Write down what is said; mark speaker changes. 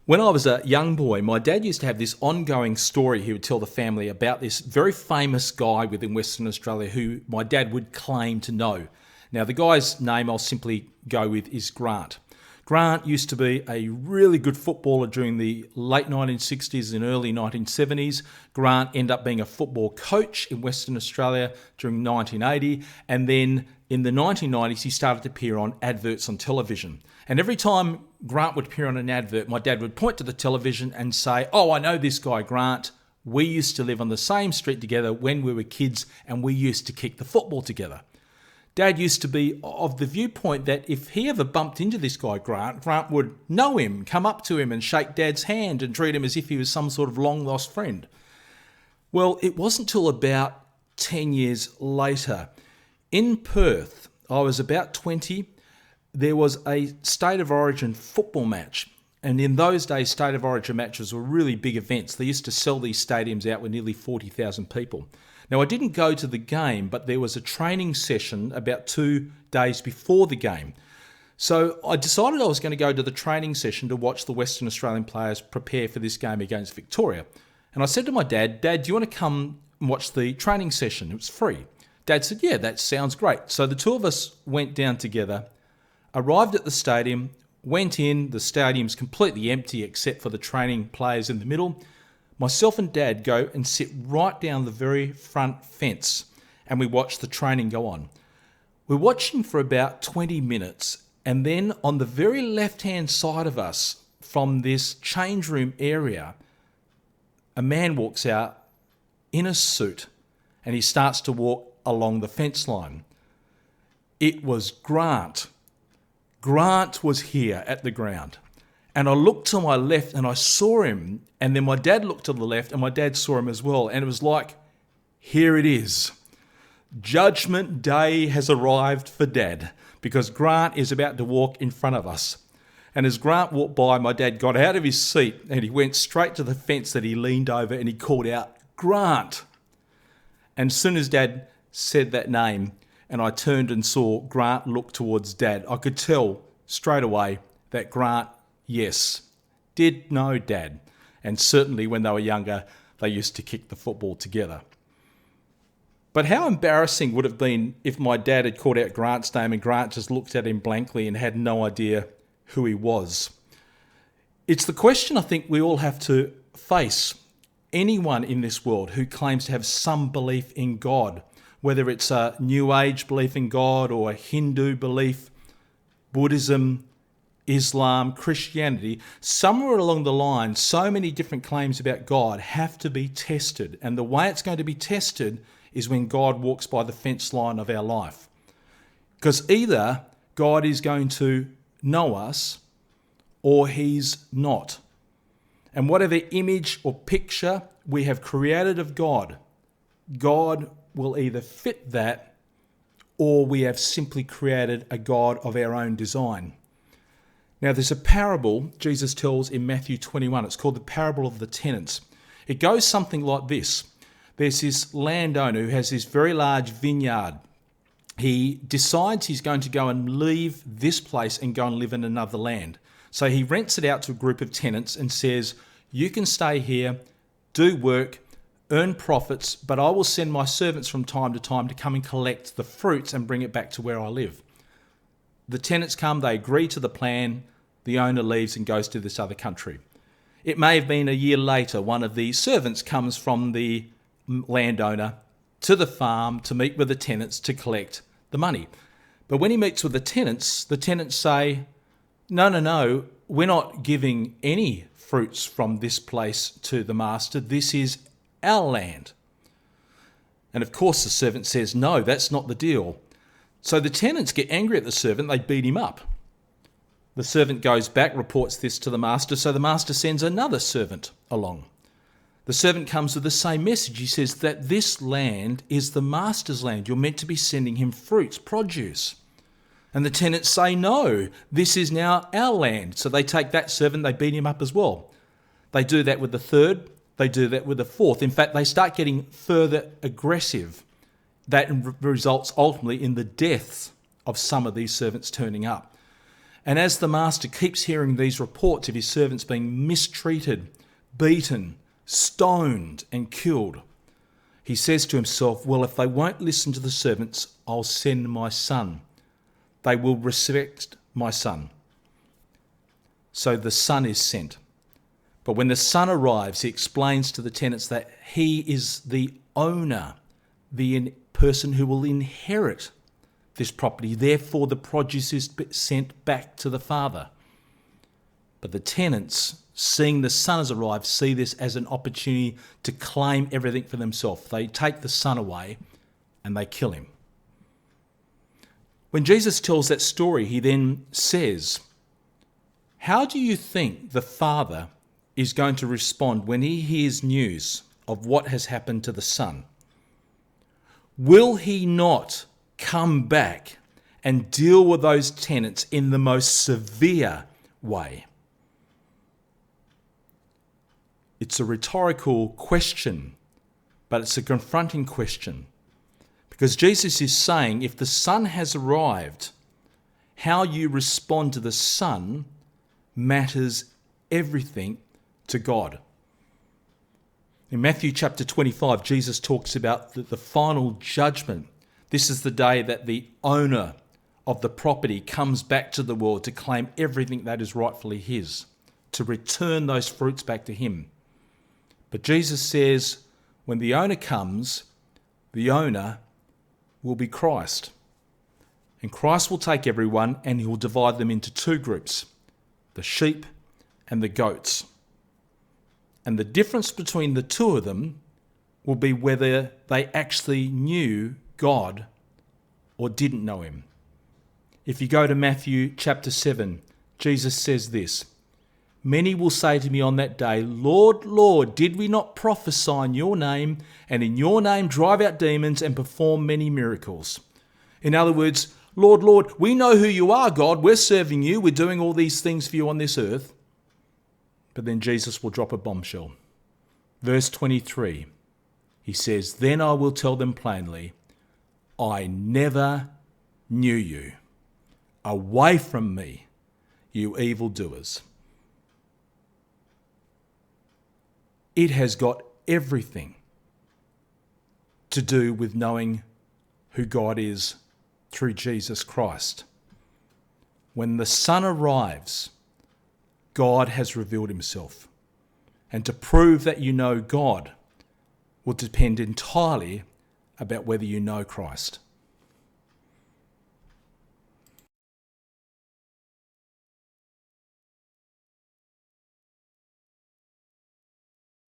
Speaker 1: When I was a young boy, my dad used to have this ongoing story he would tell the family about this very famous guy within Western Australia who my dad would claim to know. Now, the guy's name I'll simply go with is Grant. Grant used to be a really good footballer during the late 1960s and early 1970s. Grant ended up being a football coach in Western Australia during 1980, and then in the 1990s he started to appear on adverts on television. And every time Grant would appear on an advert, my dad would point to the television and say, "Oh, I know this guy Grant. We used to live on the same street together when we were kids, and we used to kick the football together." Dad used to be of the viewpoint that if he ever bumped into this guy Grant, Grant would know him, come up to him and shake Dad's hand and treat him as if he was some sort of long-lost friend. Well, it wasn't till about 10 years later. In Perth, I was about 20, there was a State of Origin football match. And in those days, State of Origin matches were really big events. They used to sell these stadiums out with nearly 40,000 people. Now, I didn't go to the game, but there was a training session about 2 days before the game. So I decided I was going to go to the training session to watch the Western Australian players prepare for this game against Victoria. And I said to my dad, "Dad, do you want to come and watch the training session? It was free." Dad said, "Yeah, that sounds great." So the two of us went down together, arrived at the stadium, went in. The stadium's completely empty except for the training players in the middle. Myself and Dad go and sit right down the very front fence, and we watch the training go on. We're watching for about 20 minutes, and then on the very left-hand side of us from this change room area, a man walks out in a suit, and he starts to walk along the fence line. It was Grant. Grant was here at the ground. And I looked to my left and I saw him, and then my dad looked to the left and my dad saw him as well. And it was like, here it is. Judgment Day has arrived for Dad because Grant is about to walk in front of us. And as Grant walked by, my dad got out of his seat and he went straight to the fence that he leaned over and he called out, "Grant." And as soon as Dad said that name and I turned and saw Grant look towards Dad, I could tell straight away that Grant, yes, did know Dad. And certainly when they were younger, they used to kick the football together. But how embarrassing would it have been if my dad had called out Grant's name and Grant just looked at him blankly and had no idea who he was? It's the question I think we all have to face. Anyone in this world who claims to have some belief in God, whether it's a New Age belief in God or a Hindu belief, Buddhism, Islam, Christianity, somewhere along the line, so many different claims about God have to be tested. And the way it's going to be tested is when God walks by the fence line of our life. Because either God is going to know us or he's not. And whatever image or picture we have created of God, God will either fit that or we have simply created a God of our own design. Now, there's a parable Jesus tells in Matthew 21. It's called the parable of the tenants. It goes something like this. There's this landowner who has this very large vineyard. He decides he's going to go and leave this place and go and live in another land. So he rents it out to a group of tenants and says, "You can stay here, do work, earn profits, but I will send my servants from time to time to come and collect the fruits and bring it back to where I live." The tenants come, they agree to the plan, the owner leaves and goes to this other country. It may have been a year later, one of the servants comes from the landowner to the farm to meet with the tenants to collect the money. But when he meets with the tenants say, no, we're not giving any fruits from this place to the master. This is our land. And of course the servant says, "No, that's not the deal." So the tenants get angry at the servant, they beat him up. The servant goes back, reports this to the master, so the master sends another servant along. The servant comes with the same message. He says that this land is the master's land. You're meant to be sending him fruits, produce. And the tenants say, "No, this is now our land." So they take that servant, they beat him up as well. They do that with the third, they do that with the fourth. In fact, they start getting further aggressive. That results ultimately in the deaths of some of these servants turning up. And as the master keeps hearing these reports of his servants being mistreated, beaten, stoned and killed, he says to himself, well, if they won't listen to the servants, I'll send my son. They will respect my son. So the son is sent. But when the son arrives, he explains to the tenants that he is the owner, the person who will inherit this property. Therefore, the produce is sent back to the father. But the tenants, seeing the son has arrived, see this as an opportunity to claim everything for themselves. They take the son away and they kill him. When Jesus tells that story, he then says, how do you think the father is going to respond when he hears news of what has happened to the son? Will he not come back and deal with those tenants in the most severe way? It's a rhetorical question, but it's a confronting question. Because Jesus is saying, if the son has arrived, how you respond to the son matters everything to God. In Matthew chapter 25, Jesus talks about the final judgment. This is the day that the owner of the property comes back to the world to claim everything that is rightfully his, to return those fruits back to him. But Jesus says, when the owner comes, the owner will be Christ. And Christ will take everyone and he will divide them into two groups, the sheep and the goats. And the difference between the two of them will be whether they actually knew God or didn't know him. If you go to Matthew chapter 7, Jesus says this, many will say to me on that day, Lord, Lord, did we not prophesy in your name and in your name drive out demons and perform many miracles? In other words, Lord, Lord, we know who you are, God. We're serving you. We're doing all these things for you on this earth. But then Jesus will drop a bombshell. Verse 23, he says, then I will tell them plainly, I never knew you. Away from me, you evildoers. It has got everything to do with knowing who God is through Jesus Christ. When the Son arrives, God has revealed himself. And to prove that you know God will depend entirely about whether you know Christ.